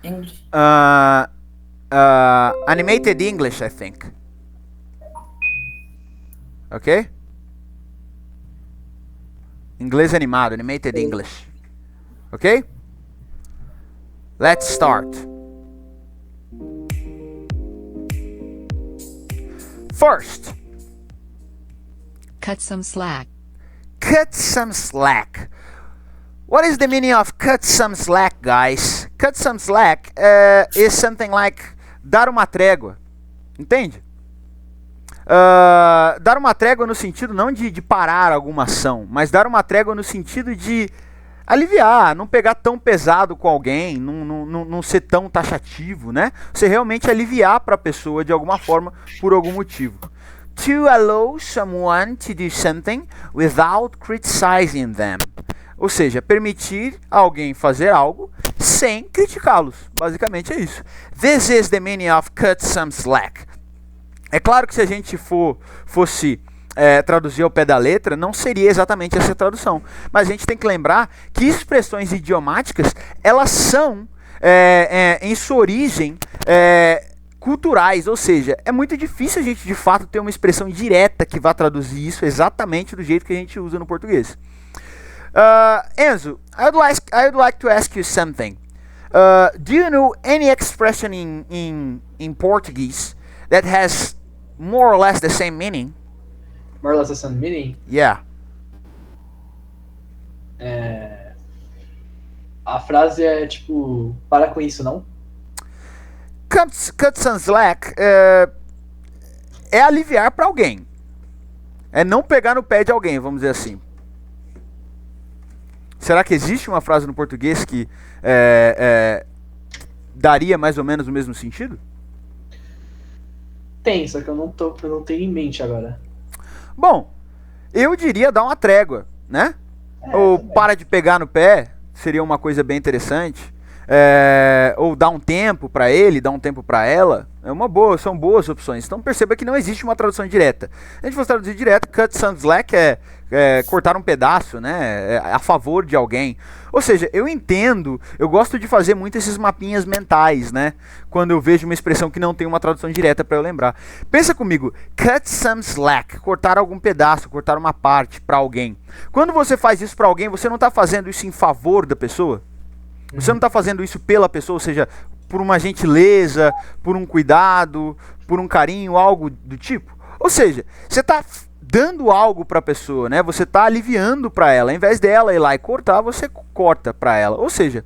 English. Uh, Animated English, I think. Ok? Inglês animado, animated English. Ok? Let's start. First, Cut some slack. cut some slack. What is the meaning of cut some slack, guys? Cut some slack is something like dar uma trégua. Entende? Dar uma trégua no sentido não de parar alguma ação, mas dar uma trégua no sentido de aliviar, não pegar tão pesado com alguém, não ser tão taxativo, né? Você realmente aliviar para a pessoa de alguma forma, por algum motivo. To allow someone to do something without criticizing them. Ou seja, permitir alguém fazer algo sem criticá-los. Basicamente é isso. This is the meaning of cut some slack. É claro que se a gente fosse traduzir ao pé da letra, não seria exatamente essa tradução. Mas a gente tem que lembrar que expressões idiomáticas, elas são, em sua origem, culturais. Ou seja, é muito difícil a gente de fato ter uma expressão direta que vá traduzir isso exatamente do jeito que a gente usa no português. Enzo, I would like to ask you something. Do you know any expression in Portuguese that has more or less the same meaning? More or less the same meaning. Yeah. A frase é tipo, para com isso, não? Cut some slack é aliviar para alguém. É não pegar no pé de alguém, vamos dizer assim. Será que existe uma frase no português que daria mais ou menos o mesmo sentido? Tem, só que eu não tenho em mente agora. Bom, eu diria dar uma trégua, né? Ou também. para de pegar no pé, seria uma coisa bem interessante. Ou dar um tempo para ele, dar um tempo para ela, são boas opções. Então perceba que não existe uma tradução direta. Se a gente fosse traduzir direto, cut some slack é cortar um pedaço, né? A favor de alguém. Ou seja, eu entendo, eu gosto de fazer muito esses mapinhas mentais, né? Quando eu vejo uma expressão que não tem uma tradução direta para eu lembrar. Pensa comigo, cut some slack, cortar algum pedaço, cortar uma parte para alguém. Quando você faz isso para alguém, você não está fazendo isso em favor da pessoa? Você não está fazendo isso pela pessoa, ou seja, por uma gentileza, por um cuidado, por um carinho, algo do tipo? Ou seja, você está dando algo para a pessoa, né? Você está aliviando para ela. Ao invés dela ir lá e cortar, você corta para ela. Ou seja,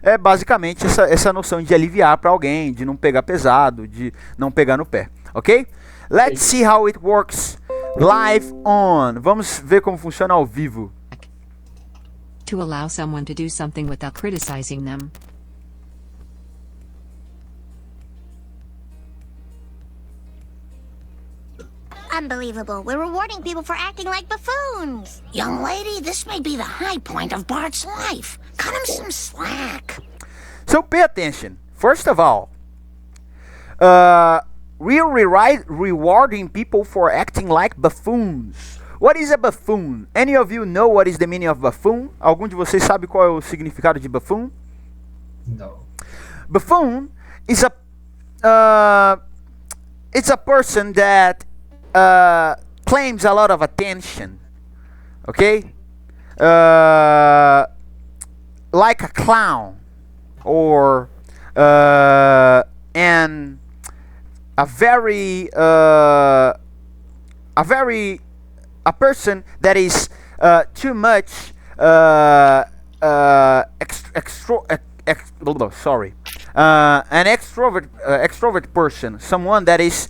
é basicamente essa noção de aliviar para alguém, de não pegar pesado, de não pegar no pé. Ok? Let's see how it works live on. Vamos ver como funciona ao vivo. To allow someone to do something without criticizing them. Unbelievable. We're rewarding people for acting like buffoons. Young lady, this may be the high point of Bart's life. Cut him some slack. So pay attention. First of all, we're rewarding people for acting like buffoons. What is a buffoon? Any of you know what is the meaning of buffoon? Algum de vocês sabe qual é o significado de buffoon? Não. Buffoon is it's a person that claims a lot of attention. Okay? Like a clown or and a person that is too much an extrovert person, someone that is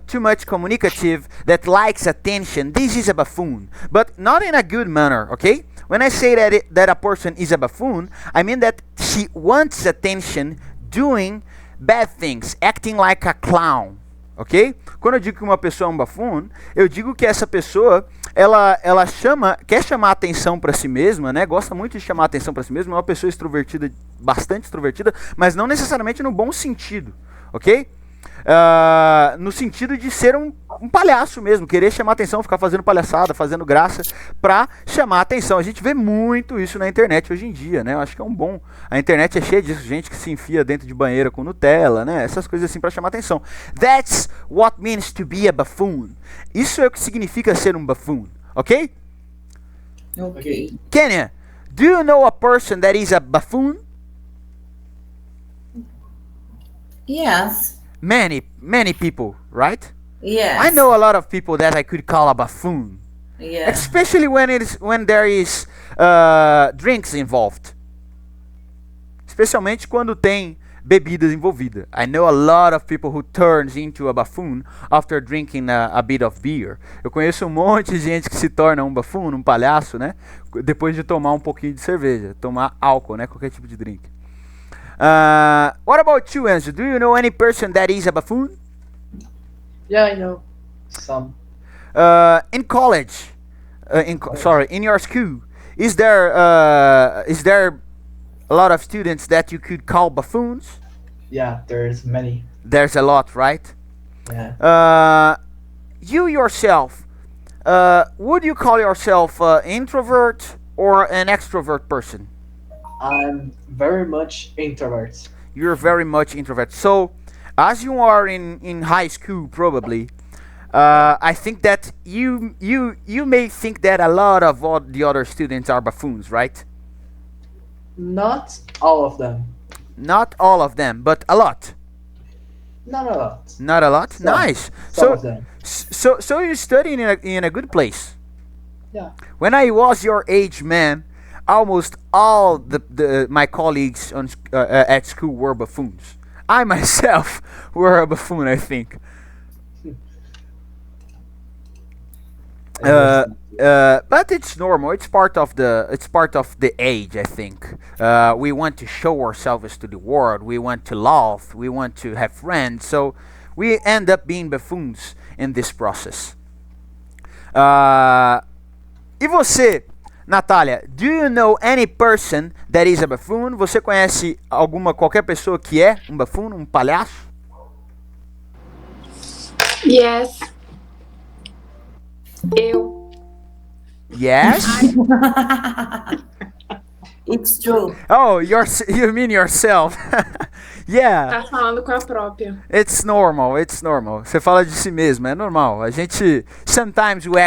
too much communicative, that likes attention. This is a buffoon, but not in a good manner. Okay, when I say that a person is a buffoon, I mean that she wants attention doing bad things, acting like a clown. Ok? Quando eu digo que uma pessoa é um buffoon, eu digo que essa pessoa, ela quer chamar atenção para si mesma, né? Gosta muito de chamar atenção para si mesma, é uma pessoa extrovertida, bastante extrovertida, mas não necessariamente no bom sentido, ok? No sentido de ser um palhaço mesmo, querer chamar atenção, ficar fazendo palhaçada, fazendo graça pra chamar atenção. A gente vê muito isso na internet hoje em dia, né? Eu acho que é um bom. A internet é cheia disso, gente que se enfia dentro de banheira com Nutella, né? Essas coisas assim pra chamar atenção. That's what means to be a buffoon. Isso é o que significa ser um buffoon, ok? Ok. Kenya, do you know a person that is a buffoon? Yes. Many people, right? Yes. I know a lot of people that I could call a buffoon. Yes. Especially when there is drinks involved. Especialmente quando tem bebidas envolvidas. I know a lot of people who turns into a buffoon after drinking a bit of beer. Eu conheço um monte de gente que se torna um buffoon, um palhaço, né? Depois de tomar um pouquinho de cerveja, tomar álcool, né? Qualquer tipo de drink. What about you, Enzo? Do you know any person that is a buffoon? Yeah, I know. Some. In college, in your school, is there a lot of students that you could call buffoons? Yeah, there's many. There's a lot, right? Yeah. You yourself, would you call yourself an introvert or an extrovert person? I'm very much introvert. You're very much introvert. So, as you are in high school, probably, I think that you may think that a lot of all the other students are buffoons, right? Not all of them. Not all of them, but a lot. Not a lot. Not a lot. Some. Nice. Some of them. So you're studying in a good place. Yeah. When I was your age, man, almost all my colleagues at school were buffoons. I myself were a buffoon, I think. But it's normal. It's part of the age, I think. We want to show ourselves to the world. We want to laugh. We want to have friends. So we end up being buffoons in this process. E você, Natália? Do you know any person that is a buffoon? Você conhece qualquer pessoa que é um buffoon, um palhaço? Yes. Eu. Yes. It's true. Oh, you mean yourself? Yeah. Tá falando com a própria. It's normal. Você fala de si mesmo, é normal. A gente sometimes we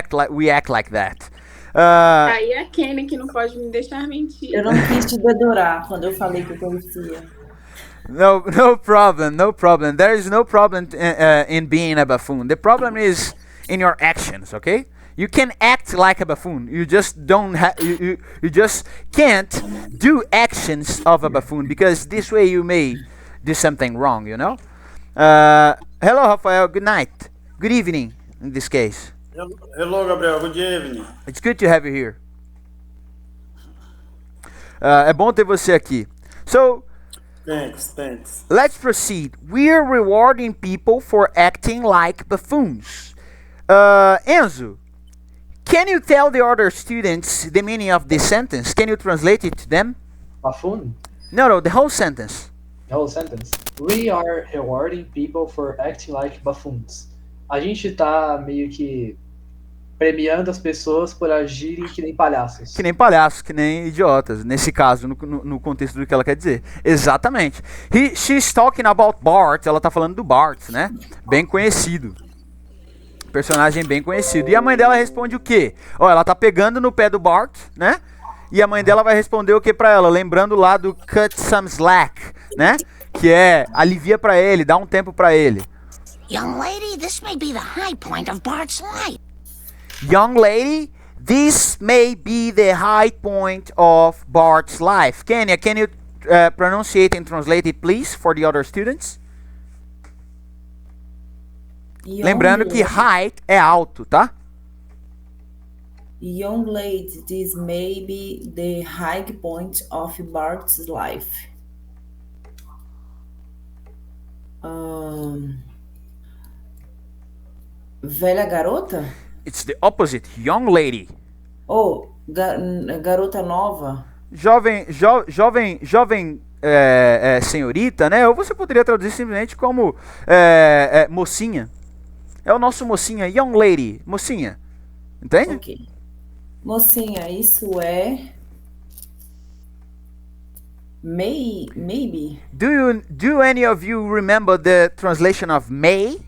act like that. Aí é a Kenny que não pode me deixar mentir. Eu não quis te dedurar quando eu falei que eu conhecia. No problem. There is no problem in being a buffoon. The problem is in your actions, okay? You can act like a buffoon. You just don't you just can't do actions of a buffoon because this way you may do something wrong, you know? Hello, Rafael. Good night. Good evening in this case. Hello, Gabriel. Good evening. It's good to have you here. É bom ter você aqui. So, Thanks. let's proceed. We're rewarding people for acting like buffoons. Enzo, can you tell the other students the meaning of this sentence? Can you translate it to them? Buffoon? No, the whole sentence. The whole sentence. We are rewarding people for acting like buffoons. A gente tá meio que premiando as pessoas por agirem que nem palhaços. Que nem palhaços, que nem idiotas. Nesse caso, no contexto do que ela quer dizer. Exatamente. She's talking about Bart. Ela tá falando do Bart, né? Bem conhecido. Personagem bem conhecido. E a mãe dela responde o quê? Ela tá pegando no pé do Bart, né? E a mãe dela vai responder o que pra ela? Lembrando lá do cut some slack, né? Que é alivia pra ele, dá um tempo pra ele. Young lady, this may be the high point of Bart's life. Young lady, this may be the high point of Bart's life. Kenya, can you pronunciate and translate it, please, for the other students? Lembrando que height é alto, tá? Young lady, this may be the high point of Bart's life. Velha garota? It's the opposite, young lady. Garota nova? Jovem senhorita, né? Ou você poderia traduzir simplesmente como mocinha. É o nosso mocinha, young lady, mocinha. Entende? Ok. Mocinha, isso é maybe. Do any of you remember the translation of may?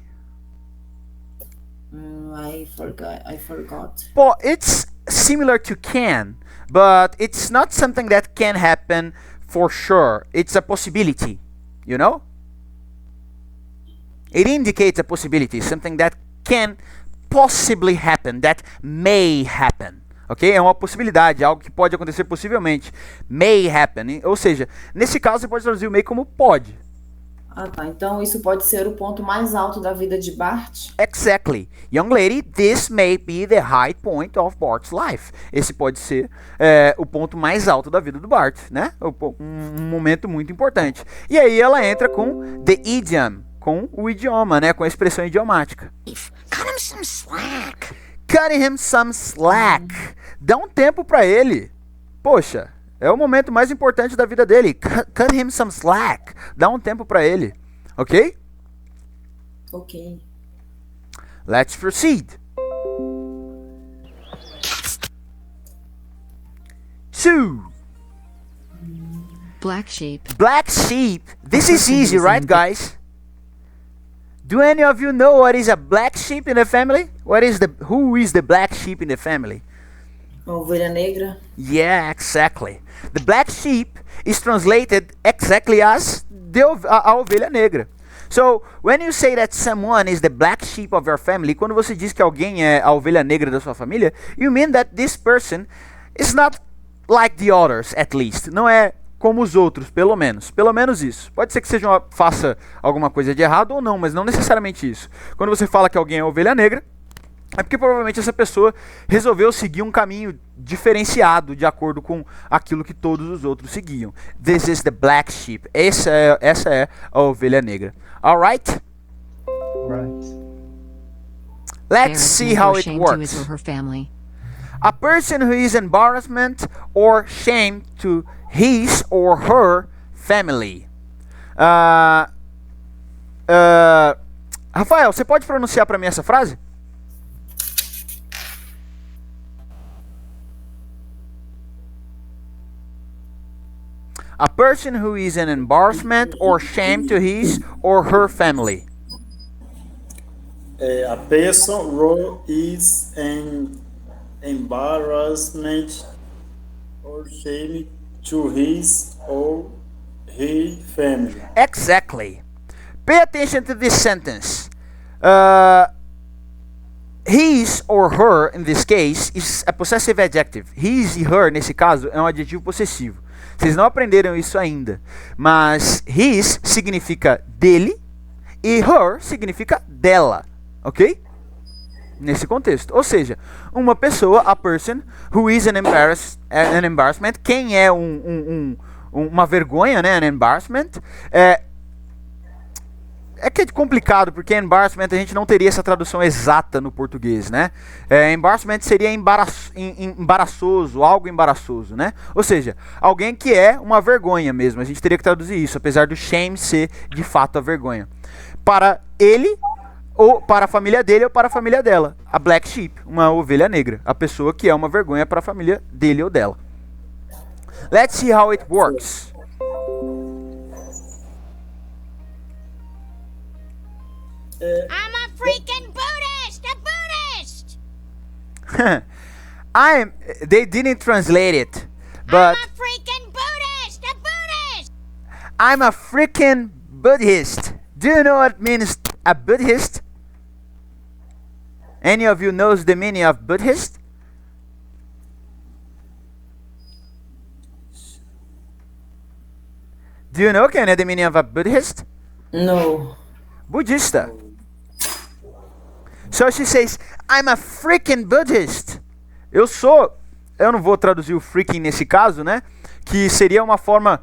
I forgot. Well, it's similar to can, but it's not something that can happen for sure. It's a possibility, you know? It indicates a possibility, something that can possibly happen, that may happen. Ok? É uma possibilidade, algo que pode acontecer possivelmente. May happen. Ou seja, nesse caso você pode traduzir o may como pode. Ah, tá. Então isso pode ser o ponto mais alto da vida de Bart? Exactly. Young lady, this may be the high point of Bart's life. Esse pode ser o ponto mais alto da vida do Bart, né? Um momento muito importante. E aí ela entra com the idiom, com o idioma, né? Com a expressão idiomática. Cut him some slack. Cutting him some slack. Dá um tempo pra ele. Poxa, é o momento mais importante da vida dele. Cut him some slack. Dá um tempo pra ele. Ok? Ok. Let's proceed. Sue. Black sheep. Black sheep. This is easy, right, guys? Do any of you know what is a black sheep in the family? Who is the black sheep in the family? Ovelha negra. Yeah, exactly. The black sheep is translated exactly as a ovelha negra. So, when you say that someone is the black sheep of your family, quando você diz que alguém é a ovelha negra da sua família, you mean that this person is not like the others, at least. Não é como os outros, pelo menos. Pelo menos isso. Pode ser que faça alguma coisa de errado ou não, mas não necessariamente isso. Quando você fala que alguém é ovelha negra, é porque provavelmente essa pessoa resolveu seguir um caminho diferenciado de acordo com aquilo que todos os outros seguiam. This is the black sheep. Essa é a ovelha negra. Alright? Right. Let's see how it To his works. or her family. A person who is embarrassment or shame to his or her family. Rafael, você pode pronunciar para mim essa frase? A person who is an embarrassment or shame to his or her family. A person who is an embarrassment or shame to his or her family. Exactly. Pay attention to this sentence. His or her, in this case, is a possessive adjective. His e her, nesse caso, é um adjetivo possessivo. Vocês não aprenderam isso ainda. Mas his significa dele e her significa dela. Ok? Nesse contexto. Ou seja, uma pessoa, a person, who is an embarrassment, quem é uma vergonha, né? An embarrassment. É que é complicado, porque embarrassment a gente não teria essa tradução exata no português, né? Embarrassment seria embaraçoso, algo embaraçoso, né? Ou seja, alguém que é uma vergonha mesmo. A gente teria que traduzir isso, apesar do shame ser de fato a vergonha. Para ele, ou para a família dele ou para a família dela. A black sheep, uma ovelha negra. A pessoa que é uma vergonha para a família dele ou dela. Let's see how it works. I'm a freaking Buddhist! A Buddhist! They didn't translate it, but I'm a freaking Buddhist! A Buddhist! I'm a freaking Buddhist. Do you know what means a Buddhist? Any of you knows the meaning of Buddhist? Do you know, Ken, the meaning of a Buddhist? No. Budista. So she says, I'm a freaking Buddhist. Eu não vou traduzir o freaking nesse caso, né? Que seria uma forma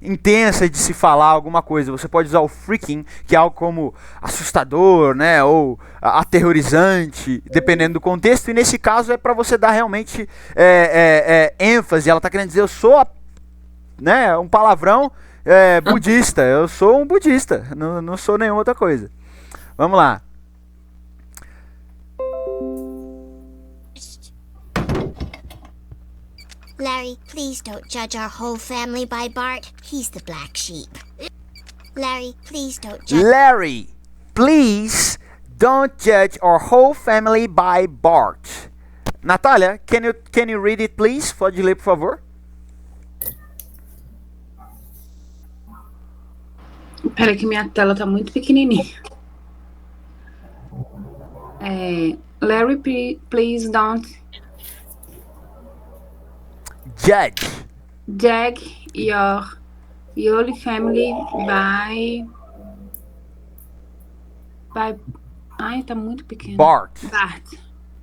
intensa de se falar alguma coisa. Você pode usar o freaking, que é algo como assustador, né? Ou aterrorizante, dependendo do contexto. E nesse caso é para você dar realmente ênfase. Ela está querendo dizer, eu sou, né? Um palavrão budista. Eu sou um budista. Não sou nenhuma outra coisa. Vamos lá. Larry, please don't judge our whole family by Bart. He's the black sheep. Larry, please don't judge. Larry, please don't judge our whole family by Bart. Natália, can you read it, please? Pode ler, por favor. Peraí que minha tela tá muito pequenininha. Larry, please don't Judge. judge your family by... Ai, tá muito pequeno. Bart.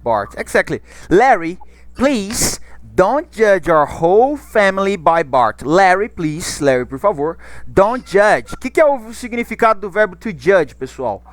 Bart. Exactly. Larry, please don't judge our whole family by Bart. Larry, please. Larry, por favor. Don't judge. O que é o significado do verbo to judge, pessoal?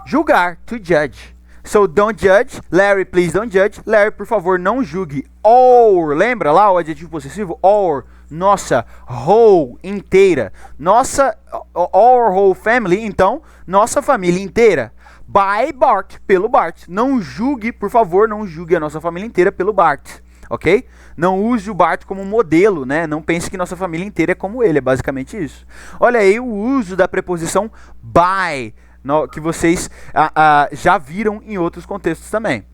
Julgar. To judge. So, don't judge. Larry, please don't judge. Larry, por favor, não julgue. Or, lembra lá o adjetivo possessivo? Or, nossa, whole, inteira. Nossa, our whole family, então, nossa família inteira. By Bart, pelo Bart. Não julgue, por favor, não julgue a nossa família inteira pelo Bart. Ok? Não use o Bart como modelo, né? Não pense que nossa família inteira é como ele, é basicamente isso. Olha aí o uso da preposição by, que vocês já viram em outros contextos também.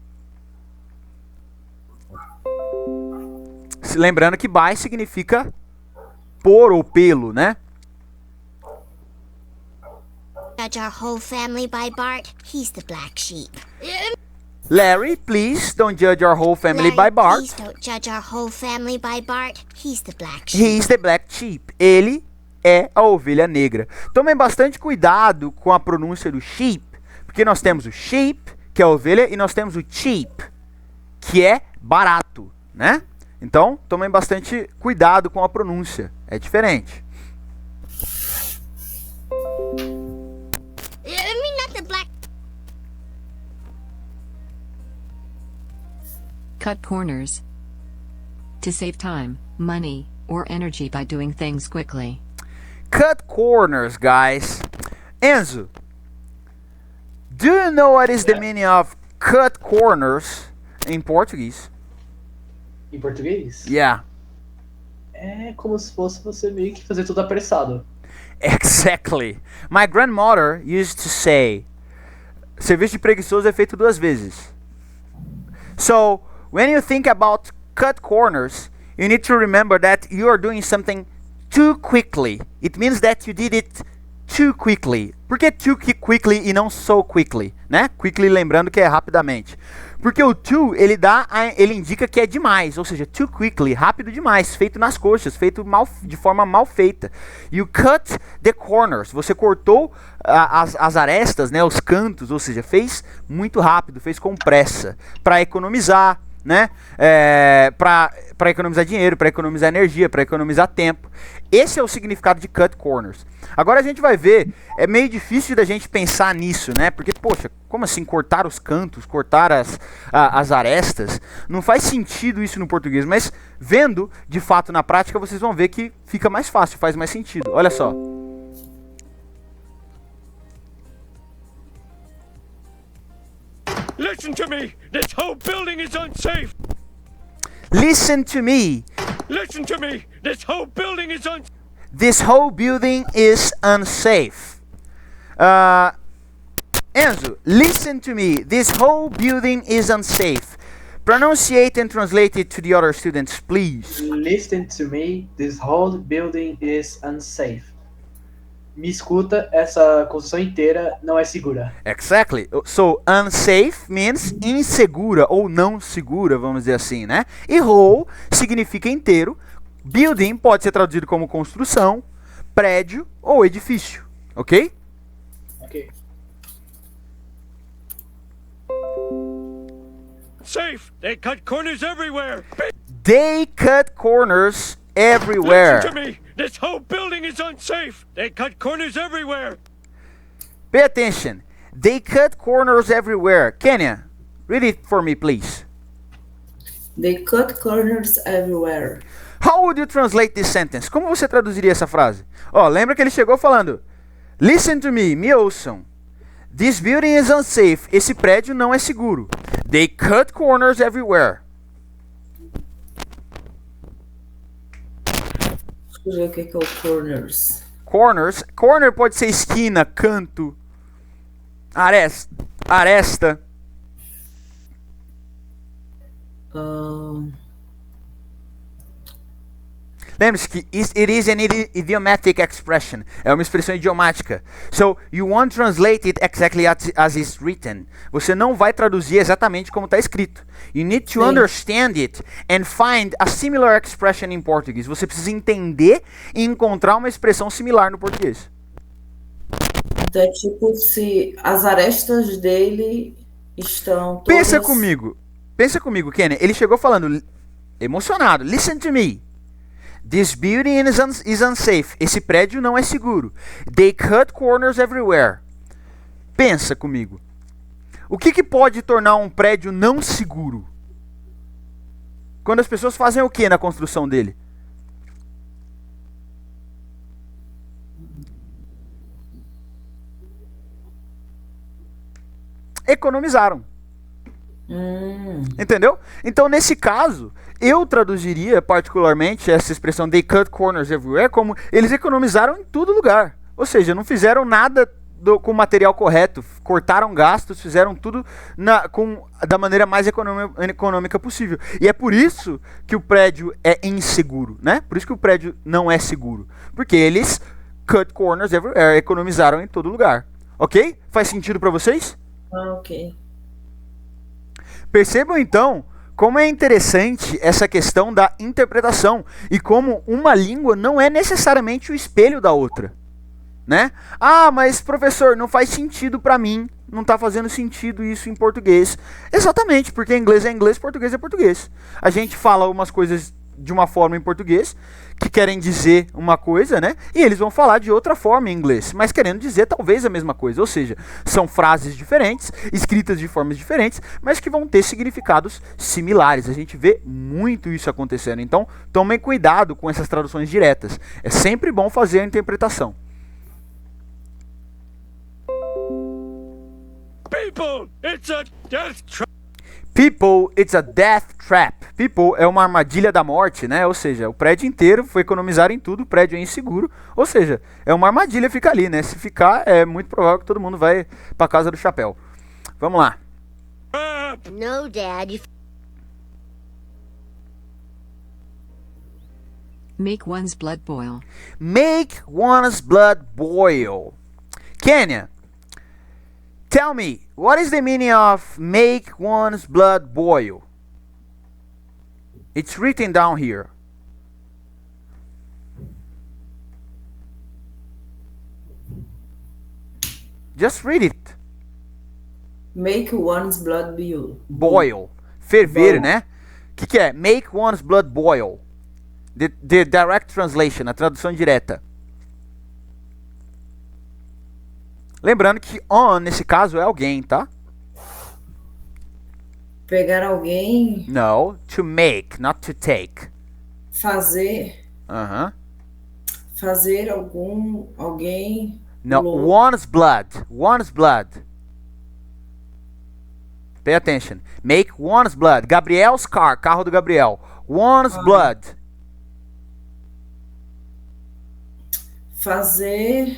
Lembrando que by significa por ou pelo, né? Judge our whole family by Bart. He's the black sheep. Larry, please don't judge our whole family Larry, by Bart. please don't judge our whole family by Bart. He's the black sheep. He's the black sheep. Ele é a ovelha negra. Tomem bastante cuidado com a pronúncia do sheep, porque nós temos o sheep, que é a ovelha, e nós temos o cheap, que é barato, né? Então, tomem bastante cuidado com a pronúncia. É diferente. I mean, not the black. Cut corners. To save time, money, or energy by doing things quickly. Cut corners, guys. Enzo, do you know what is the meaning of cut corners in Portuguese? Em português? Yeah. É como se fosse você meio que fazer tudo apressado. Exactly. My grandmother used to say, serviço de preguiçoso é feito duas vezes. So, when you think about cut corners, you need to remember that you are doing something too quickly. It means that you did it too quickly. Por que too quickly e não so quickly, né? Quickly lembrando que é rapidamente. Porque o too, ele indica que é demais, ou seja, too quickly, rápido demais, feito nas coxas, feito de forma mal feita. You cut the corners, você cortou as arestas, né, os cantos, ou seja, fez muito rápido, fez com pressa, para economizar, né? Para economizar dinheiro, para economizar energia, para economizar tempo. Esse é o significado de cut corners. Agora a gente vai ver, é meio difícil da gente pensar nisso, né? Porque, poxa, como assim cortar os cantos, cortar as arestas? Não faz sentido isso no português, mas vendo de fato na prática vocês vão ver que fica mais fácil, faz mais sentido. Olha só. Listen to me! This whole building is unsafe! Listen to me! Listen to me! This whole building is unsafe! This whole building is unsafe. Enzo, listen to me. This whole building is unsafe. Pronunciate and translate it to the other students, please. Listen to me, this whole building is unsafe. Me escuta, essa construção inteira não é segura. Exactly. So, unsafe means insegura ou não segura, vamos dizer assim, né? E whole significa inteiro. Building pode ser traduzido como construção, prédio ou edifício, ok? Ok. Safe! They cut corners everywhere! They cut corners everywhere. Listen to me! This whole building is unsafe! They cut corners everywhere! Pay attention. They cut corners everywhere. Kenya, read it for me, please. They cut corners everywhere. How would you translate this sentence? Como você traduziria essa frase? Ó, lembra que ele chegou falando: Listen to me, me ouçam. This building is unsafe. Esse prédio não é seguro. They cut corners everywhere. Deixa eu ver o que é o corners. Corners. Corner pode ser esquina, canto, aresta. Lembre-se que it is an idiomatic expression. É uma expressão idiomática. So, you won't translate it exactly as it's written. Você não vai traduzir exatamente como está escrito. You need to understand it and find a similar expression in Portuguese. Você precisa entender e encontrar uma expressão similar no português. Então é tipo se as arestas dele estão todas... Pensa comigo, Kenny. Ele chegou falando, emocionado. Listen to me. This building is unsafe. Esse prédio não é seguro. They cut corners everywhere. Pensa comigo. O que pode tornar um prédio não seguro? Quando as pessoas fazem o que na construção dele? Economizaram. Entendeu? Então, nesse caso, eu traduziria particularmente essa expressão they cut corners everywhere como eles economizaram em todo lugar. Ou seja, não fizeram nada com o material correto, cortaram gastos, fizeram tudo da maneira mais econômica possível. E é por isso que o prédio é inseguro, né? Por isso que o prédio não é seguro. Porque eles cut corners everywhere, economizaram em todo lugar. Ok? Faz sentido para vocês? Ok. Percebam então como é interessante essa questão da interpretação e como uma língua não é necessariamente o espelho da outra, né? Ah, mas professor, não faz sentido para mim, não está fazendo sentido isso em português. Exatamente, porque inglês é inglês, português é português. A gente fala umas coisas de uma forma em português que querem dizer uma coisa, né? E eles vão falar de outra forma em inglês, mas querendo dizer talvez a mesma coisa. Ou seja, são frases diferentes, escritas de formas diferentes, mas que vão ter significados similares. A gente vê muito isso acontecendo. Então, tomem cuidado com essas traduções diretas. É sempre bom fazer a interpretação. People, it's a death trap. People, it's a death trap. People é uma armadilha da morte, né? Ou seja, o prédio inteiro foi economizar em tudo, o prédio é inseguro. Ou seja, é uma armadilha ficar ali, né? Se ficar, é muito provável que todo mundo vai pra casa do chapéu. Vamos lá. No, Dad. Make one's blood boil. Make one's blood boil. Kenya, tell me, what is the meaning of make one's blood boil? It's written down here. Just read it. Make one's blood boil. Boil. Ferver, Boil. né? O que é? Make one's blood boil. The direct translation, a tradução direta. Lembrando que on, nesse caso, é alguém, tá? Pegar alguém, No, to make, not to take. fazer, Uh-huh. fazer alguém No, louco. one's blood. One's blood. Pay attention. Make one's blood. Gabriel's car, carro do Gabriel. One's blood. Fazer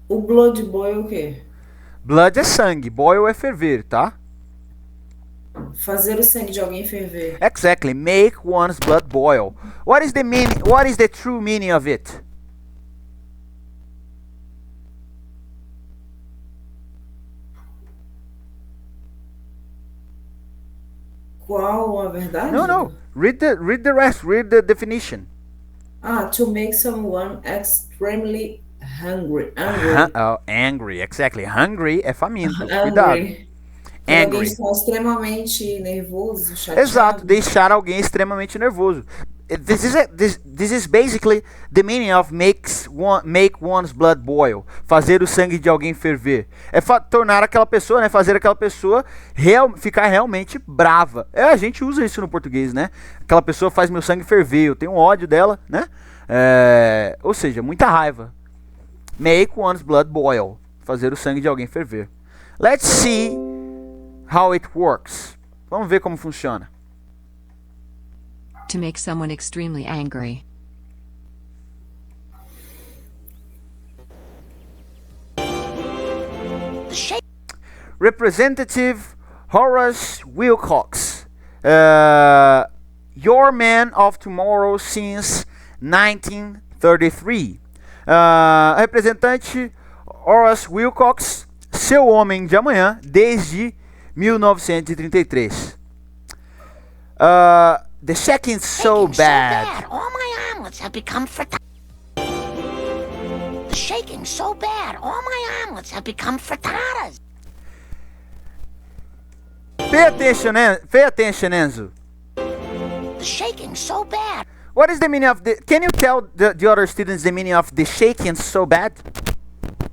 o blood boil o quê? Blood é sangue, boil é ferver, tá? Fazer o sangue de alguém ferver. Exactly. Make one's blood boil. What is the meaning? What is the true meaning of it? Qual a verdade? No. Read the rest. Read the definition. To make someone extremely hungry. Angry. Exactly. Hungry é faminto. Cuidado. Angry. Quando alguém Angry. está extremamente nervoso, chateado. Exato. Deixar alguém extremamente nervoso. This is basically the meaning of make one's blood boil. Fazer o sangue de alguém ferver. É tornar aquela pessoa, né? Fazer aquela pessoa ficar realmente brava. A gente usa isso no português, né? Aquela pessoa faz meu sangue ferver. Eu tenho ódio dela, né? Ou seja, muita raiva. Make one's blood boil. Fazer o sangue de alguém ferver. Let's see how it works. Vamos ver como funciona. To make someone extremely angry. Representative Horace Wilcox, your man of tomorrow since 1933. Representante Horace Wilcox, seu homem de amanhã desde 1933. The shaking's so bad. All my omelets have become frittatas. The shaking's so bad. All my omelets have become frittatas. Pay attention, Enzo. The shaking's so bad. What is the meaning of the... Can you tell the other students the meaning of the shaking so bad?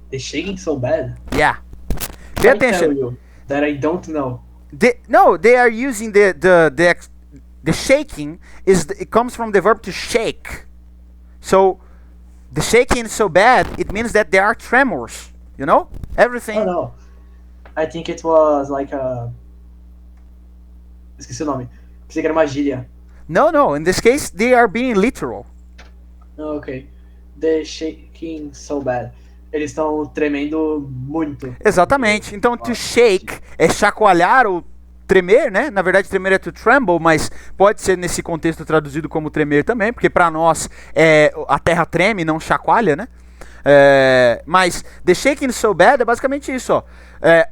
The shaking so bad? Yeah. Pay I tell attention. you that I don't know. They are using the shaking it comes from the verb to shake. So the shaking is so bad, it means that there are tremors. You know? Everything. Oh, no. I think it was like a... Esqueci o nome. Pensei que era uma gíria. No. In this case, they are being literal. Oh, ok. The shaking so bad. Eles estão tremendo muito. Exatamente. Então, to shake é chacoalhar ou tremer, né? Na verdade, tremer é to tremble, mas pode ser nesse contexto traduzido como tremer também, porque para nós a terra treme, não chacoalha, né? Mas the shaking so bad é basicamente isso, ó.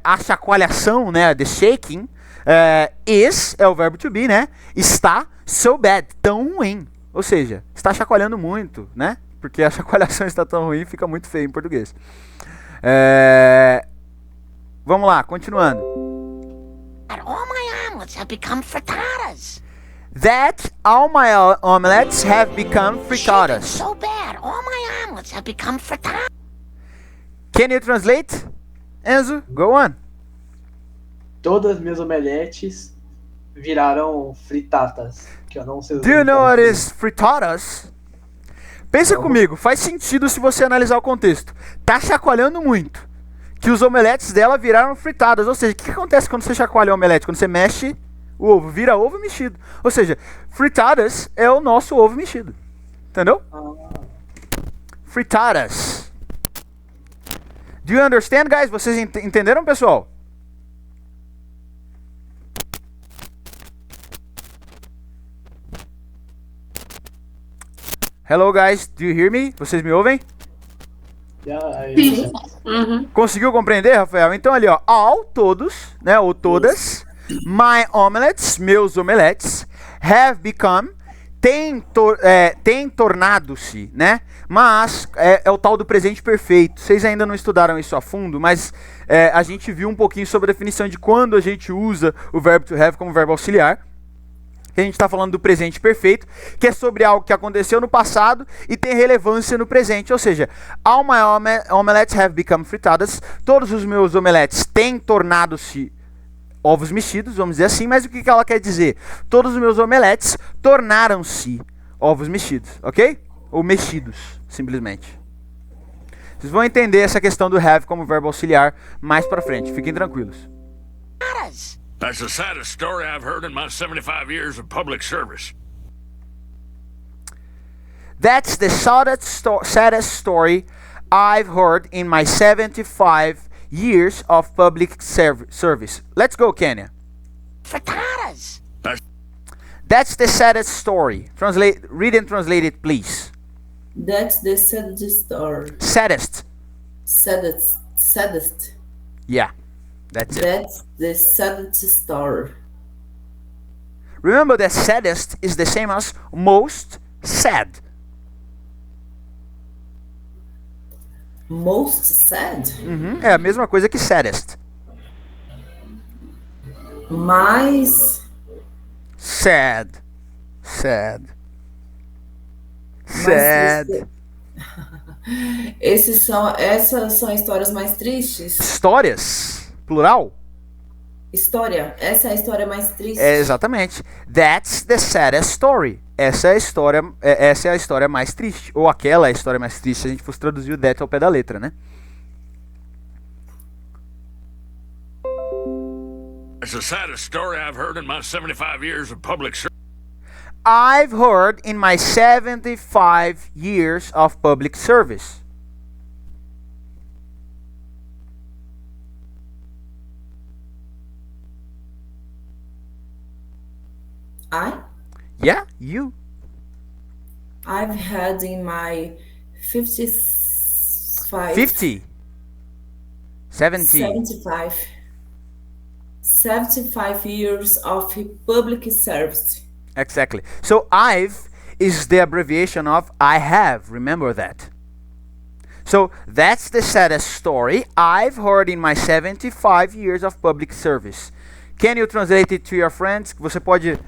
A chacoalhação, né? The shaking is é o verbo to be, né? Está so bad, tão ruim. Ou seja, está chacoalhando muito, né? Porque a chacoalhação está tão ruim, fica muito feio em português. Vamos lá, continuando. All my omelets have become frittatas. That all my omelets have become frittatas. So bad. All my omelets have become frittatas. Can you translate, Enzo? Go on. Todas minhas omeletes viraram fritatas. Que eu não sei. Do you know what is frittatas? Pensa comigo, faz sentido se você analisar o contexto. Tá chacoalhando muito. Que os omeletes dela viraram fritadas. Ou seja, o que acontece quando você chacoalha o omelete? Quando você mexe o ovo, vira ovo mexido. Ou seja, fritadas é o nosso ovo mexido. Entendeu? Fritadas. Do you understand, guys? Vocês entenderam, pessoal? Hello, guys. Do you hear me? Vocês me ouvem? Sim. Uhum. Conseguiu compreender, Rafael? Então ali, ó, all, todos, né, ou todas, my omelets, meus omeletes, have become, tem tornado-se, né, mas é o tal do presente perfeito. Vocês ainda não estudaram isso a fundo, mas a gente viu um pouquinho sobre a definição de quando a gente usa o verbo to have como verbo auxiliar. A gente está falando do presente perfeito, que é sobre algo que aconteceu no passado e tem relevância no presente. Ou seja, all my omelettes have become fritadas. Todos os meus omeletes têm tornado-se ovos mexidos, vamos dizer assim. Mas o que ela quer dizer? Todos os meus omeletes tornaram-se ovos mexidos, ok? Ou mexidos, simplesmente. Vocês vão entender essa questão do have como verbo auxiliar mais pra frente. Fiquem tranquilos. That's the saddest story I've heard in my 75 years of public service. That's the saddest story I've heard in my 75 years of public service. Let's go, Kenya. Frittatas. That's the saddest story. Read and translate it, please. That's the saddest story. Saddest. Saddest. Yeah, that's it. That's the saddest story. Remember that saddest is the same as most sad. Most sad? É a mesma coisa que saddest. Mais Sad. essas são histórias mais tristes? Histórias, plural? História. Essa é a história mais triste. Exatamente. That's the saddest story. Essa é a história mais triste. Ou aquela é a história mais triste, se a gente fosse traduzir o that ao pé da letra, né? It's the saddest story I've heard in my 75 years of public service. I've heard in my 75 years of public service. Yeah, you. I've had in my 55 50. 70. 75 years of public service. Exactly. So I've is the abbreviation of I have. Remember that. So that's the saddest story I've heard in my 75 years of public service. Can you translate it to your friends? Você pode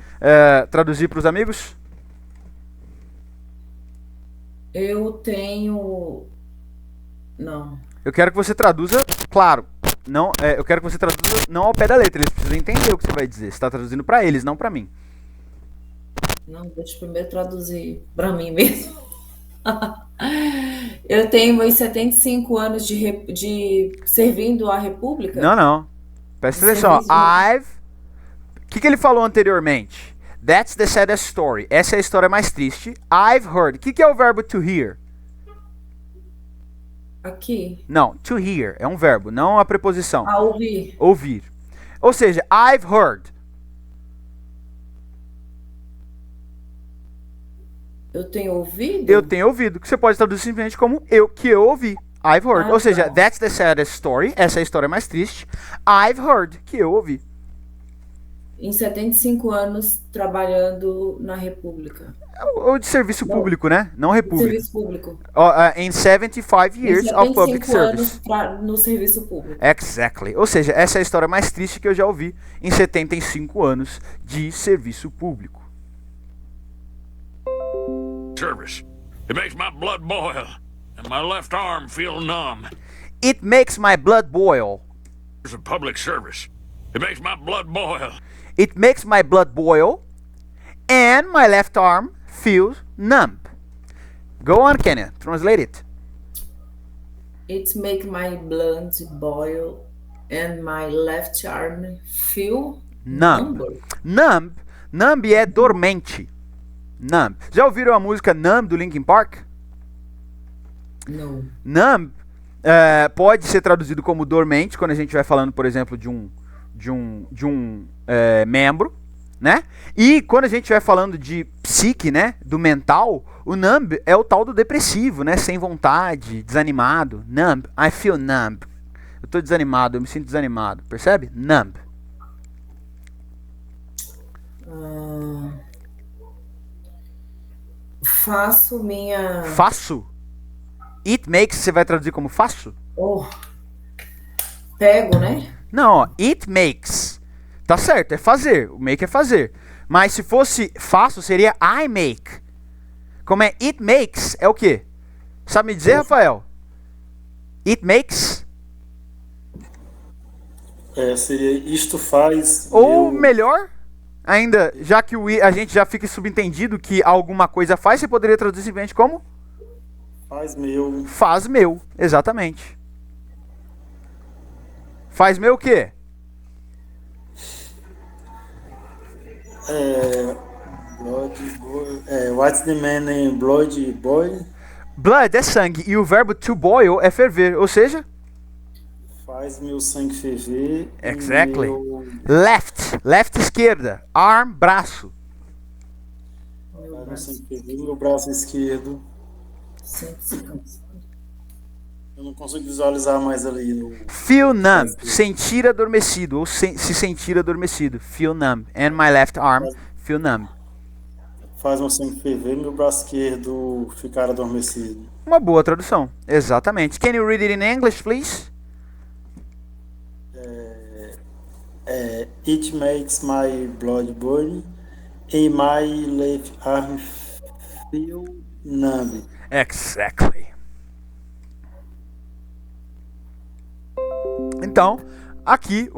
traduzir para os amigos? Eu tenho. Não. Eu quero que você traduza, claro. Não, eu quero que você traduza não ao pé da letra. Eles precisam entender o que você vai dizer. Você está traduzindo para eles, não para mim. Não, deixa eu primeiro traduzir para mim mesmo. Eu tenho meus 75 anos de servindo a República. Não. Presta atenção. O que ele falou anteriormente? That's the saddest story. Essa é a história mais triste. I've heard. O que é o verbo to hear? Aqui. Não, to hear. É um verbo, não a preposição. Ouvir. Ouvir. Ou seja, I've heard. Eu tenho ouvido? Eu tenho ouvido. Que você pode traduzir simplesmente como eu ouvi. I've heard. Ou seja, that's the saddest story. Essa é a história mais triste. I've heard. Que eu ouvi. Em 75 anos trabalhando na República. Ou de serviço público, né? Não República. Serviço público. In 75 years of public service. No serviço público. Exactly. Ou seja, essa é a história mais triste que eu já ouvi em 75 anos de serviço público. Service. It makes my blood boil and my left arm feel numb. It makes my blood boil. There's a public service. It makes my blood boil. It makes my blood boil and my left arm feels numb. Go on, Kenya. Translate it. It makes my blood boil and my left arm feel numb. Numb é dormente. Numb. Já ouviram a música Numb do Linkin Park? Não. Numb pode ser traduzido como dormente quando a gente vai falando, por exemplo, de um membro, né? E quando a gente vai falando de psique, né, do mental, o numb é o tal do depressivo, né, sem vontade, desanimado. Numb, I feel numb. Eu tô desanimado, eu me sinto desanimado, percebe? Numb. Faço minha... Faço? It makes, você vai traduzir como faço? Pego, né? Não, ó, it makes. Tá certo, é fazer. O make é fazer. Mas se fosse faço, seria I make. Como é it makes, é o quê? Sabe me dizer, Rafael? It makes? Seria isto faz... Ou melhor, ainda, já que a gente já fica subentendido que alguma coisa faz, você poderia traduzir simplesmente como? Faz meu. Faz meu, exatamente. Faz meu o quê? Blood boil. What's the man in blood boil? Blood é sangue e o verbo to boil é ferver, ou seja? Faz meu sangue ferver. Exactly. Left esquerda. Arm, braço. Faz meu sangue ferver, meu braço esquerdo. Eu não consigo visualizar mais ali no... Feel numb, sentir adormecido ou se sentir adormecido. Feel numb. And my left arm, feel numb. Faz meu sangue ferver, meu braço esquerdo ficar adormecido. Uma boa tradução, exatamente. Can you read it in English, please? It makes my blood boil and my left arm feel numb. Exactly. Então, aqui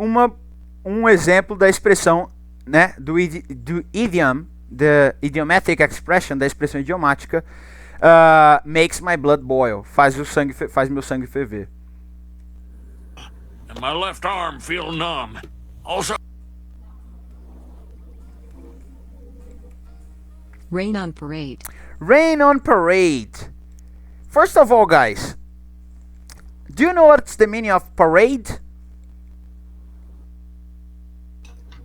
um exemplo da expressão, né, do idiom, the idiomatic expression, da expressão idiomática, makes my blood boil, faz meu sangue ferver. And my left arm feel numb. Also, Rain on parade. Rain on parade. First of all, guys, do you know what's the meaning of parade?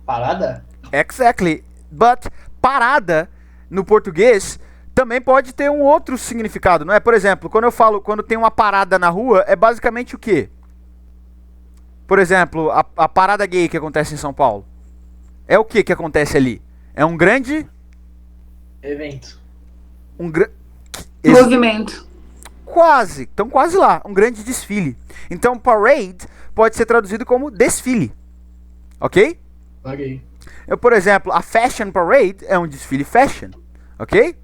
Parada? Exactly. But parada no português também pode ter um outro significado, não é? Por exemplo, quando eu falo quando tem uma parada na rua, é basicamente o quê? Por exemplo, a parada gay que acontece em São Paulo. É o que acontece ali? É um grande Evento. Movimento. Quase, então quase lá, um grande desfile. Então parade pode ser traduzido como desfile. OK? Ok. Por exemplo, a fashion parade é um desfile fashion, ok?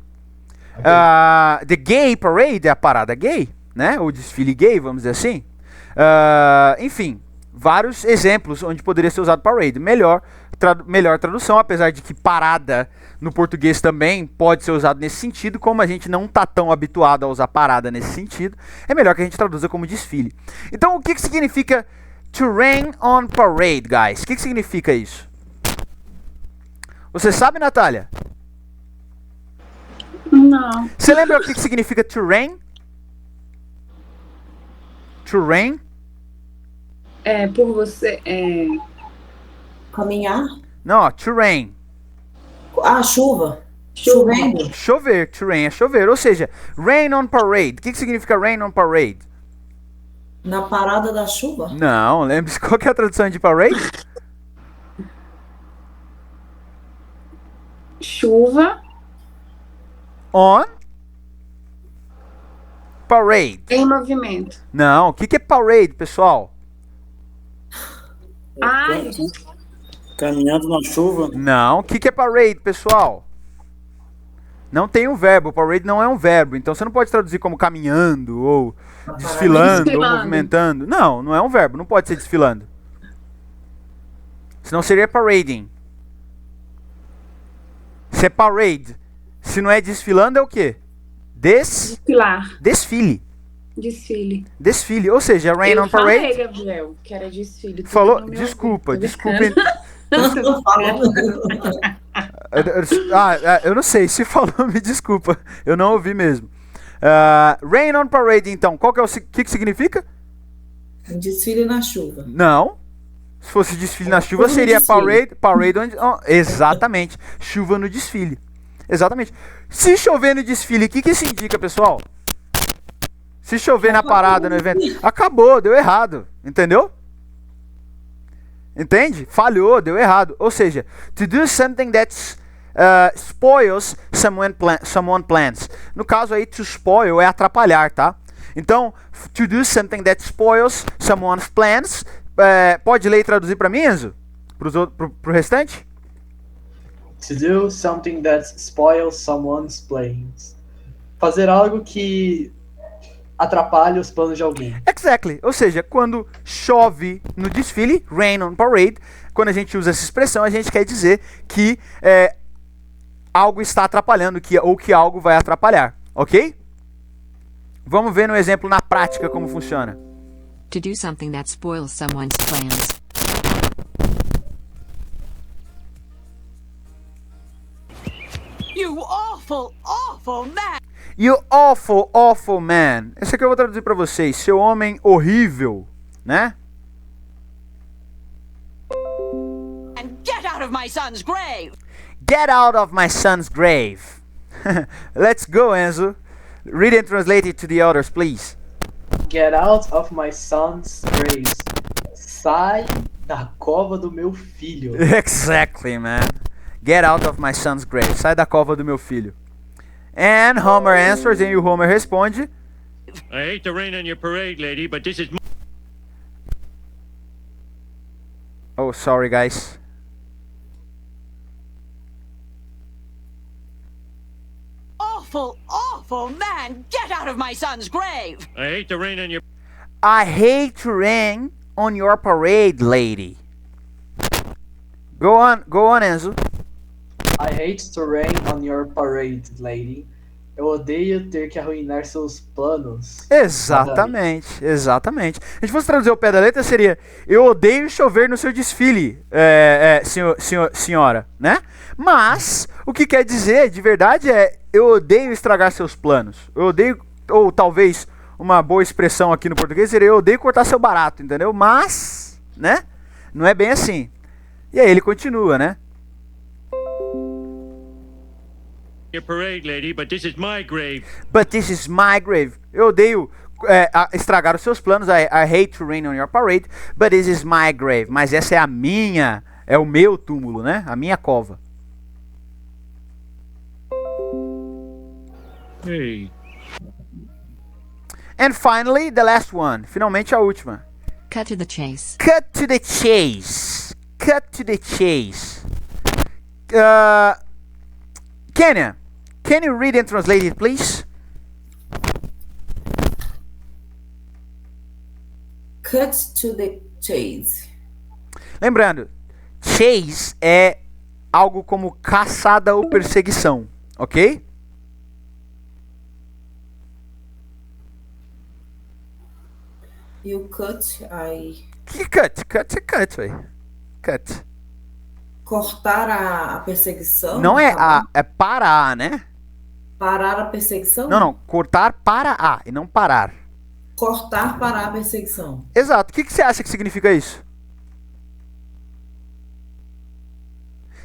The gay parade é a parada gay, né? O desfile gay, vamos dizer assim. Enfim, vários exemplos onde poderia ser usado parade. Melhor tradução, apesar de que parada no português também pode ser usado nesse sentido, como a gente não tá tão habituado a usar parada nesse sentido, é melhor que a gente traduza como desfile. Então, o que significa to rain on parade, guys? O que significa isso? Você sabe, Natália? Não. Você lembra o que significa to rain? To rain? Por você. Caminhar? Não, to rain. Ah, chuva. Chovendo. Chover, to rain é chover. Ou seja, rain on parade. O que significa rain on parade? Na parada da chuva? Não, lembre-se, qual que é a tradução de parade? Chuva. On parade. Em movimento. Não, o que é parade, pessoal? Ai, Caminhando na chuva. Não, o que é parade, pessoal? Não tem um verbo, parade não é um verbo, então você não pode traduzir como caminhando, ou desfilando, ou movimentando. Não, não é um verbo, não pode ser desfilando. Senão seria parading. Se é parade, se não é desfilando, é o quê? desfilar. Desfile. Desfile. Desfile, ou seja, rain on parade. Eu falei, Gabriel, que era desfile. Tu Falou, não me desculpa, ouviu. desculpa. Falou. Eu não sei, se falou, me desculpa. Eu não ouvi mesmo. Rain on parade, então, qual que é o que significa? Desfile na chuva. Não. Se fosse desfile na chuva, Chuva no seria desfile. parade exatamente. Chuva no desfile. Exatamente. Se chover no desfile, o que isso indica, pessoal? Se chover na parada, no evento, acabou, deu errado. Entendeu? Entende? Falhou, deu errado. Ou seja, to do something that spoils someone plans. No caso aí, to spoil é atrapalhar, tá? Então, to do something that spoils someone's plans. Pode ler e traduzir para mim, Enzo? Pro restante? To do something that spoils someone's plans. Fazer algo que atrapalha os planos de alguém. Exactly. Ou seja, quando chove no desfile, rain on parade, quando a gente usa essa expressão, a gente quer dizer que algo está atrapalhando, ou que algo vai atrapalhar. Ok? Vamos ver no exemplo na prática como funciona. To do something that spoils someone's plans. You awful, awful man! You awful, awful man. Esse aqui eu vou traduzir pra vocês. Seu homem horrível, né? And get out of my son's grave! Get out of my son's grave. Let's go, Enzo. Read and translate it to the others, please. Get out of my son's grave. Sai da cova do meu filho. Exactly, man. Get out of my son's grave. Sai da cova do meu filho. And Homer answers, e o Homer responde. I hate to rain on your parade, lady, but this is Oh, sorry, guys. Awful, awful man! Get out of my son's grave! I hate to rain on your I hate to rain on your parade, lady. Go on, Enzo. I hate to rain on your parade, lady. Eu odeio ter que arruinar seus planos. Exatamente, exatamente. Se a gente fosse traduzir o pé da letra, seria: eu odeio chover no seu desfile, senhora, né? Mas, o que quer dizer, de verdade, é: eu odeio estragar seus planos. Eu odeio, ou talvez, uma boa expressão aqui no português seria: eu odeio cortar seu barato, entendeu? Mas, né? Não é bem assim. E aí ele continua, né? Your parade, lady, but this is my grave. But this is my grave. Eu odeio estragar os seus planos. I hate to rain on your parade, but this is my grave. Mas essa é a minha, é o meu túmulo, né? A minha cova. Hey. And finally, the last one. Finalmente a última. Cut to the chase. Cut to the chase. Cut to the chase. Kenya, can you read and translate it, please? Cut to the chase. Lembrando, chase é algo como caçada ou perseguição, ok? E o cut, Que cut? Cut é cut, ué. Cut. cortar a perseguição? Não é acabar? é parar, né? Parar a perseguição? Não. Cortar para a e não parar. Cortar, parar a perseguição. Exato. O que você acha que significa isso?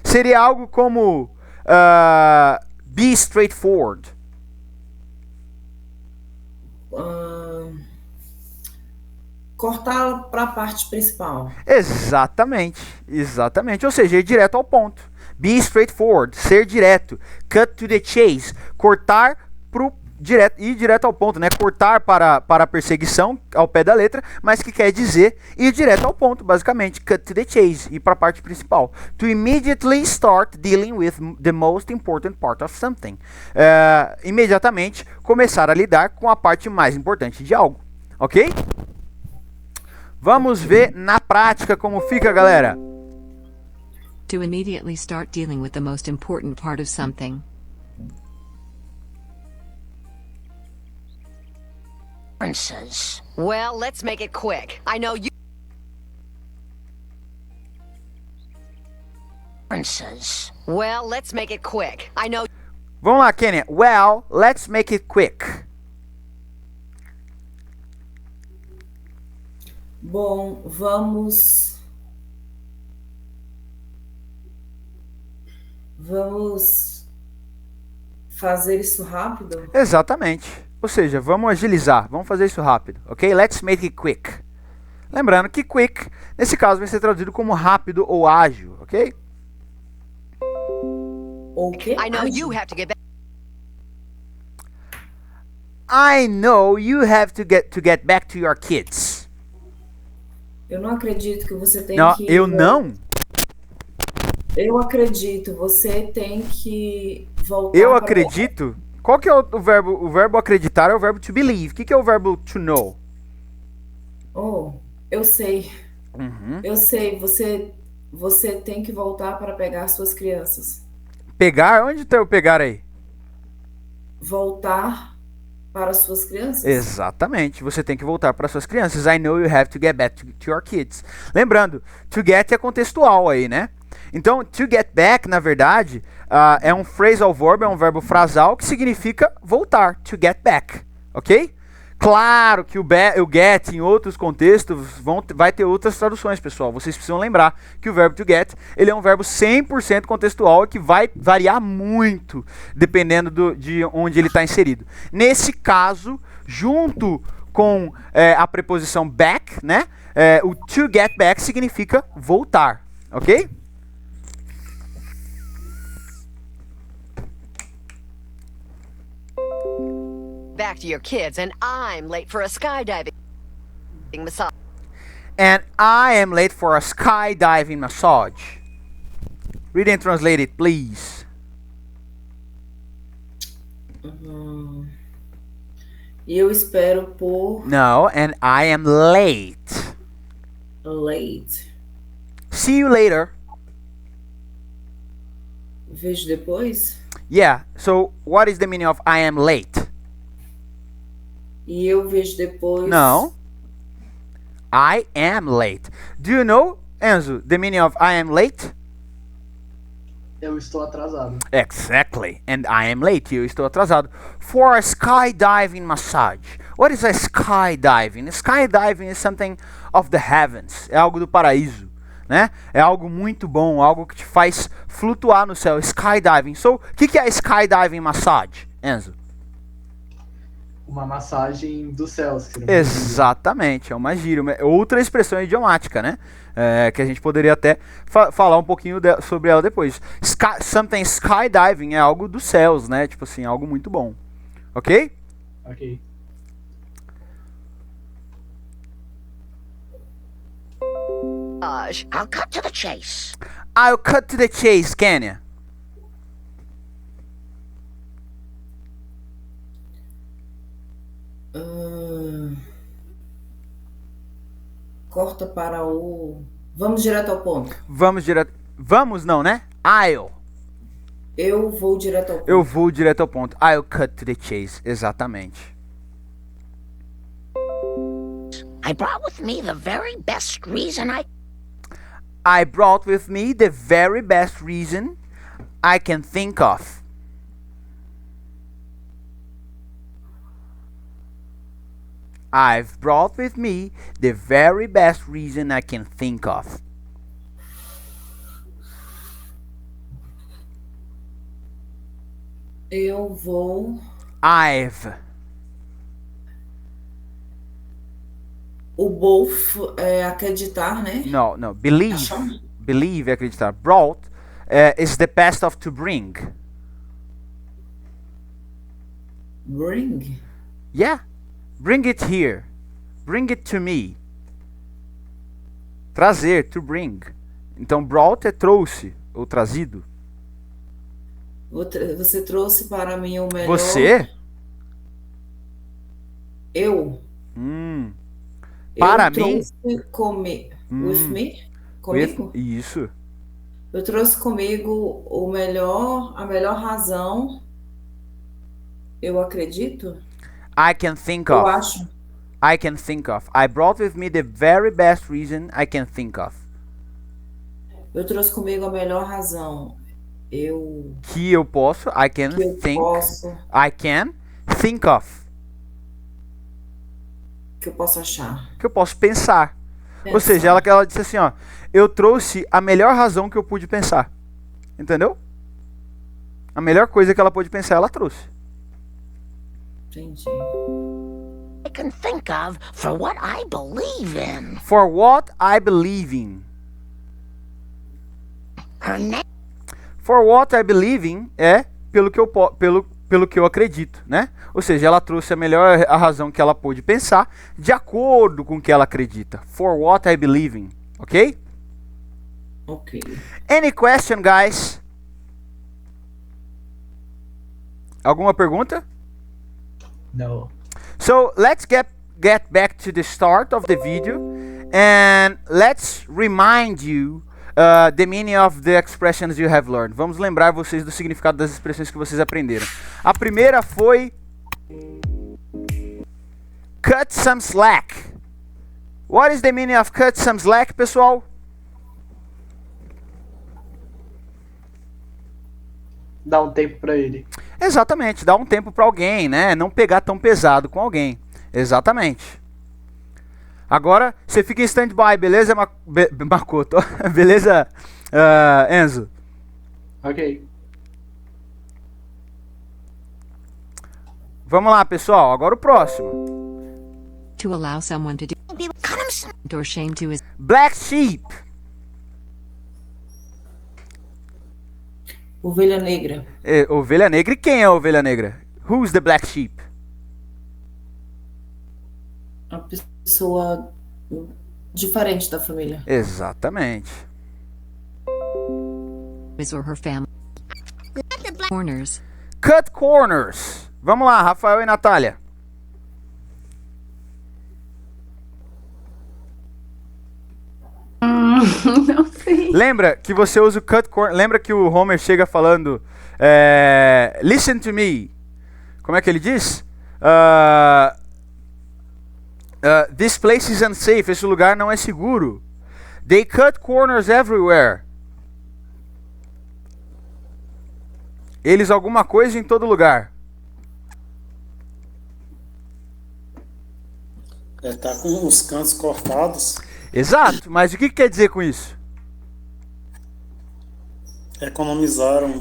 Seria algo como be straightforward. Cortar para a parte principal. Exatamente. Ou seja, ir direto ao ponto. Be straightforward, ser direto. Cut to the chase, cortar ir direto ao ponto, né? Cortar para a perseguição, ao pé da letra, mas que quer dizer ir direto ao ponto, basicamente. Cut to the chase, ir para a parte principal. To immediately start dealing with the most important part of something. Imediatamente começar a lidar com a parte mais importante de algo. Ok? Vamos ver na prática como fica, galera. To immediately start dealing with the most important part of something. Differences. Well, let's make it quick. I know you. Differences. Well, let's make it quick. I know. Vamos lá, Kenya. Well, let's make it quick. Bom, vamos fazer isso rápido? Exatamente. Ou seja, vamos agilizar, vamos fazer isso rápido, ok? Let's make it quick. Lembrando que quick, nesse caso, vai ser traduzido como rápido ou ágil, ok? O quê? I know you have to get back. I know you have to get back to your kids. Eu não acredito que você tem Não, que... eu não? Eu acredito, você tem que voltar Eu para- acredito? Qual que é o verbo? O verbo acreditar é o verbo to believe. O que é o verbo to know? Oh, eu sei. Uhum. Eu sei, você tem que voltar para pegar suas crianças. Pegar? Onde está o pegar aí? Voltar para suas crianças? Exatamente, você tem que voltar para suas crianças. I know you have to get back to your kids. Lembrando, to get é contextual aí, né? Então, to get back, na verdade, é um phrasal verb, é um verbo frasal que significa voltar, to get back, ok? Claro que o get em outros contextos vai ter outras traduções, pessoal. Vocês precisam lembrar que o verbo to get, ele é um verbo 100% contextual e que vai variar muito dependendo de onde ele está inserido. Nesse caso, junto com a preposição back, né? O to get back significa voltar, ok? Back to your kids, and I'm late for a skydiving massage. And I am late for a skydiving massage. Read and translate it, please. E eu espero por No, and I am late. late. See you later. Vejo depois. Yeah, so what is the meaning of I am late? E eu vejo depois. No. I am late. Do you know, Enzo, the meaning of I am late? Eu estou atrasado. Exactly. And I am late. Eu estou atrasado. For a skydiving massage. What is a skydiving? Skydiving is something of the heavens. É algo do paraíso, né? É algo muito bom, algo que te faz flutuar no céu. Skydiving. So, o que é a skydiving massage, Enzo? Uma massagem dos céus. Exatamente, é uma gíria, outra expressão idiomática, né? Que a gente poderia até falar um pouquinho sobre ela depois. Something skydiving é algo dos céus, né? Tipo assim, algo muito bom. Ok? Ok. I'll cut to the chase. I'll cut to the chase, Kenya. Corta para o... Vamos direto ao ponto. Vamos não, né? I'll. Eu vou direto ao ponto. Eu vou direto ao ponto. I'll cut to the chase. Exatamente. I brought with me the very best reason I brought with me the very best reason I can think of. I've brought with me the very best reason I can think of. Eu vou... I've. O both é acreditar, né? No, no. Believe. Achar. Believe é acreditar. Brought is the past of to bring. Bring? Yeah. Bring it here. Bring it to me. Trazer, to bring. Então, brought é trouxe, ou trazido. Você trouxe para mim o melhor... Você? Eu? Para eu mim? Trouxe with me? Comigo? Isso. Eu trouxe comigo a melhor razão. Eu acredito? I can think Eu of. acho. I can think of. I brought with me the very best reason I can think of. Eu trouxe comigo a melhor razão. Que eu posso. I can Que eu think. posso. I can think of. Que eu posso achar. Que eu posso pensar. Ou seja, ela disse assim, ó. Eu trouxe a melhor razão que eu pude pensar. Entendeu? A melhor coisa que ela pôde pensar, ela trouxe. Entendi. I can think of for what I believe in. For what I believe in. Her name. For what I believe in é pelo que eu acredito, né? Ou seja, ela trouxe a razão que ela pôde pensar de acordo com o que ela acredita. For what I believe in, ok? Ok. Any question, guys? Alguma pergunta? No. So let's get back to the start of the video and let's remind you the meaning of the expressions you have learned. Vamos lembrar vocês do significado das expressões que vocês aprenderam. A primeira foi cut some slack. What is the meaning of cut some slack, pessoal? Dá um tempo pra ele. Exatamente, dá um tempo para alguém, né? Não pegar tão pesado com alguém. Exatamente. Agora, você fica em stand-by, beleza, Makoto? Beleza, Enzo? Ok. Vamos lá, pessoal. Agora o próximo. To allow someone to do or shame to his Black sheep. Ovelha negra. Ovelha negra. E quem é a ovelha negra? Who's the black sheep? A pessoa diferente da família. Exatamente. his or her family. Corners. Cut corners. Vamos lá, Rafael e Natália. Não sei. Lembra que você usa o cut corner. Lembra que o Homer chega falando listen to me. Como é que ele diz? This place is unsafe. Esse lugar não é seguro. They cut corners everywhere. Eles alguma coisa em todo lugar. Tá com os cantos cortados. Exato, mas o que quer dizer com isso?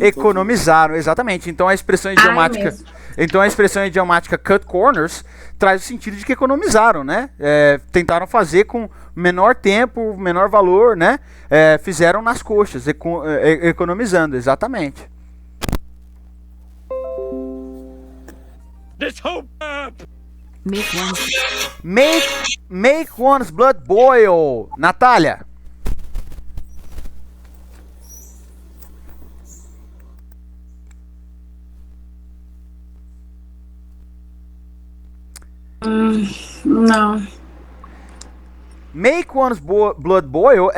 Economizaram, exatamente. Então a expressão idiomática, cut corners traz o sentido de que economizaram, né? Tentaram fazer com menor tempo, menor valor, né? Fizeram nas coxas, economizando, exatamente. Let's hope up. Make one's blood boil. Natália. Não. Make one's blood boil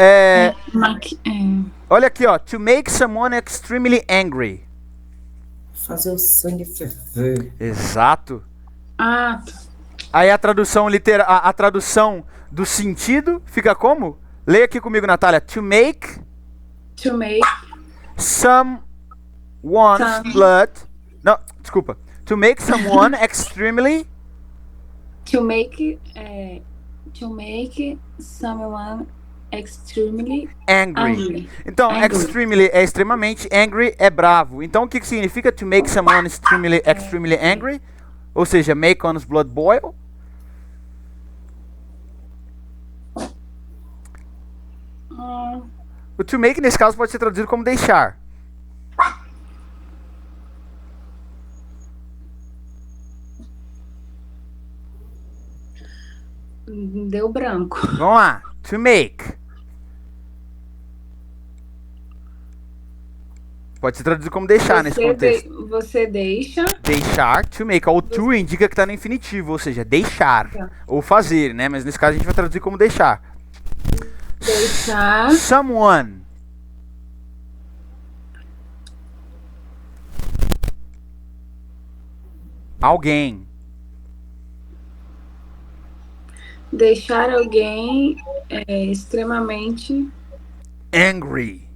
Olha aqui, ó. To make someone extremely angry. Fazer o sangue ferver. Exato. Ah. Aí a tradução a tradução do sentido fica como? Leia aqui comigo, Natália. To make someone's blood. Não, desculpa. To make someone extremely. To make someone extremely angry. Então, extremely é extremamente, angry é bravo. Então, o que significa to make someone extremely angry? Ou seja, make one's blood boil. O to make, nesse caso, pode ser traduzido como deixar. Deu branco. Vamos lá. To make. Pode ser traduzido como deixar nesse contexto. Você deixa. Deixar, to make. O to indica que está no infinitivo, ou seja, deixar. Ou fazer, né? Mas nesse caso a gente vai traduzir como deixar. Deixar. Someone. Alguém. Deixar alguém extremamente angry.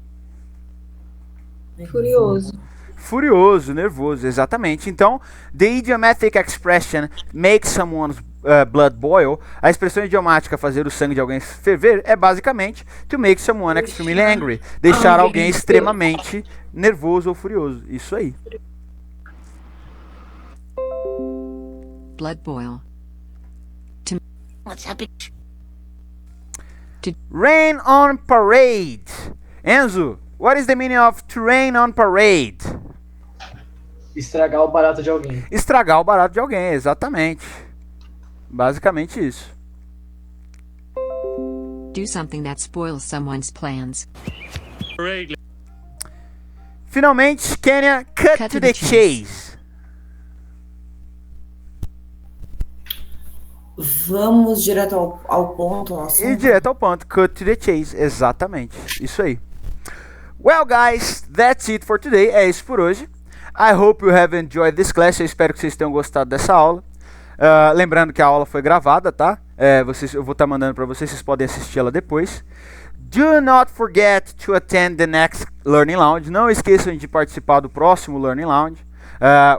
Furioso, nervoso, exatamente. Então, the idiomatic expression make someone's blood boil, a expressão idiomática fazer o sangue de alguém ferver, é basicamente to make someone extremely angry, deixar alguém extremamente nervoso ou furioso. Isso aí. Blood boil. What's up? Rain on parade. Enzo, what is the meaning of to rain on parade? Estragar o barato de alguém. Estragar o barato de alguém, exatamente. Basicamente isso. Do something that spoils someone's plans. Finalmente, Kenya, cut to the chase. Vamos direto ao ponto. E direto ao ponto. Cut to the chase. Exatamente. Isso aí. Well, guys, that's it for today. É isso por hoje. I hope you have enjoyed this class. Eu espero que vocês tenham gostado dessa aula. Lembrando que a aula foi gravada, tá? Eu vou estar mandando para vocês podem assistir ela depois. Do not forget to attend the next Learning Lounge. Não esqueçam de participar do próximo Learning Lounge.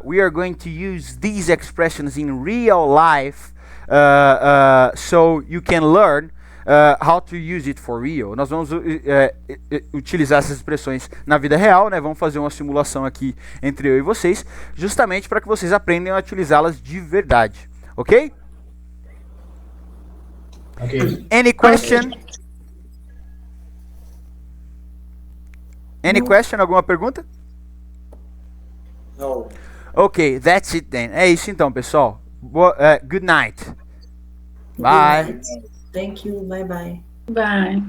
We are going to use these expressions in real life. So you can learn how to use it for real. Nós vamos utilizar essas expressões na vida real, né? Vamos fazer uma simulação aqui entre eu e vocês, justamente para que vocês aprendam a utilizá-las de verdade, ok? Any question? Any question? Alguma pergunta? No. Ok, that's it then. É isso então, pessoal. Good night. Bye. Thank you. Bye bye. Bye.